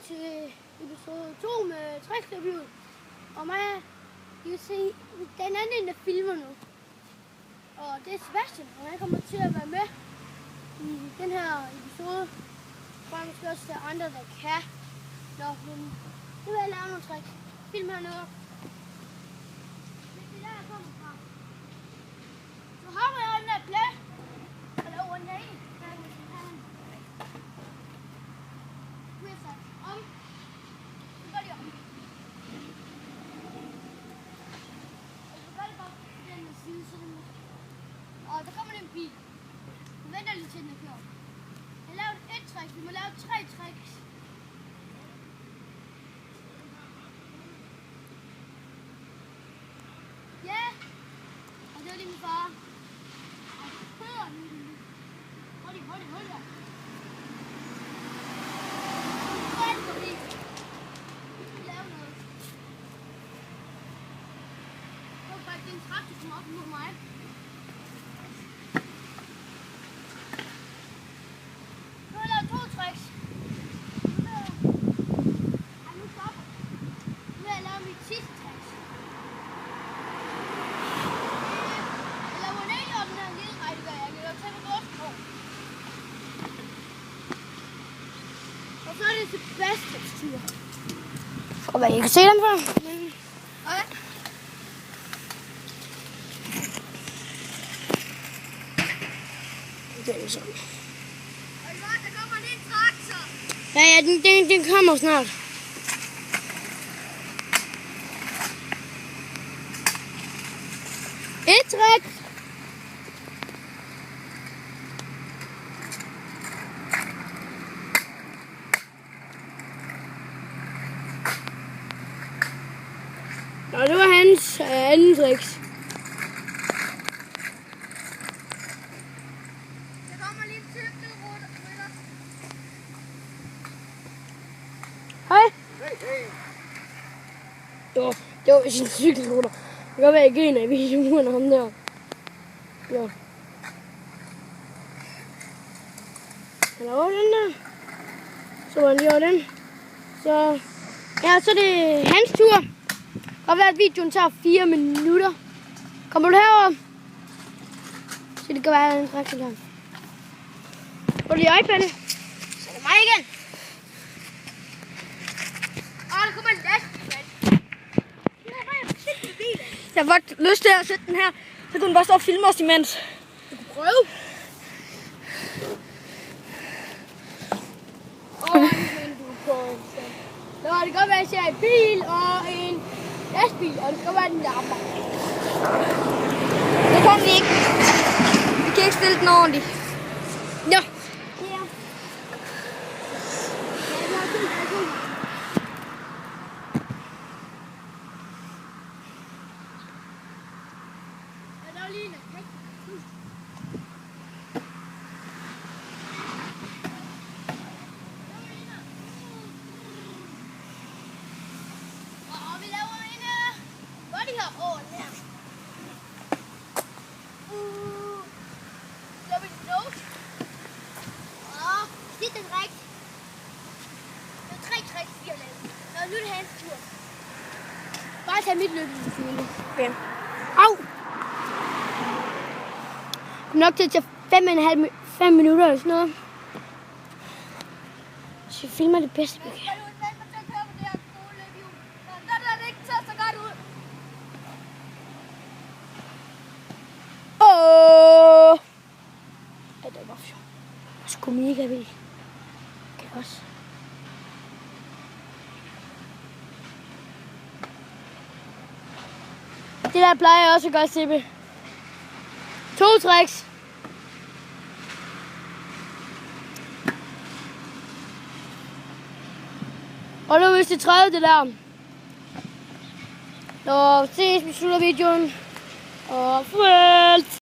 til episode 2 med træksreviewet. Og mig, I kan se, den anden der filmer nu. Og det er Sebastian, og han kommer til at være med i den her episode. For måske også der andre, der kan. Nå, men nu vil jeg lave nogle tricks. Film hernede. Det er der, jeg kommer fra. Så hopper jeg den der play. Og laver den der i. Nu er jeg sat om. Så går de om. Og så gør det bare den der side, så den. Og der kommer en bil. Nu venter lige til den er kørt. Jeg har lavet et trick. Vi må lave 3 tricks. Ja! Og det var lige min far. Og så kører den. Hurtigt. Lave noget. Så bare det er en trappe, der kommer op mod mig. Nu har jeg lavet 2 tricks. Nu stopper. Nu har jeg lavet mit sidste tricks. Jeg laver en af op den her lille rej, det gør jeg. Jeg kan tage mig godt på. Og så er det Sebastians tur. Og hvad, I kan se dem for? Okay. Det er sådan. Og godt, der kommer en traktor. Ja, den kommer snart. Et trick. Nå, det var hans anden tricks. Der kommer lige en cykelrytter. Hej. Hey. Det var sin cykelruter. Det kan godt være, jeg griner i videoen af ham der. Ja. Han laver den der. Så var han lige over den. Så, ja, så er det hans tur. Det kan være, at videoen tager 4 minutter. Kommer du herover? Så det kan være en træk til ham. Får du lige iPad'en? Så er det mig igen. Der kommer en lastbil. Jeg har godt lyst til at sætte den her. Så kunne den bare stå og filme os imens. Du kan prøve. Men du på. Så det kan godt være, at jeg ser en bil og en lastbil, og det kan godt være, at den lapper. Det kan vi ikke. Vi kan ikke stille den ordentligt. Ja. Nu er det hans tur. Bare tag mit løb i filmen. Okay. Au! Kom nok til at tage 5 minutter eller sådan noget. Så jeg filmer det bedste, vi kan. Åh! Ja, det var sjovt. Det er sgu mega vildt. Kan også. Det der plejer jeg også at gøre, Sippe. 2 tricks. Og nu hvis det tredje det der. Så ses, vi slutter videoen. Og farvel.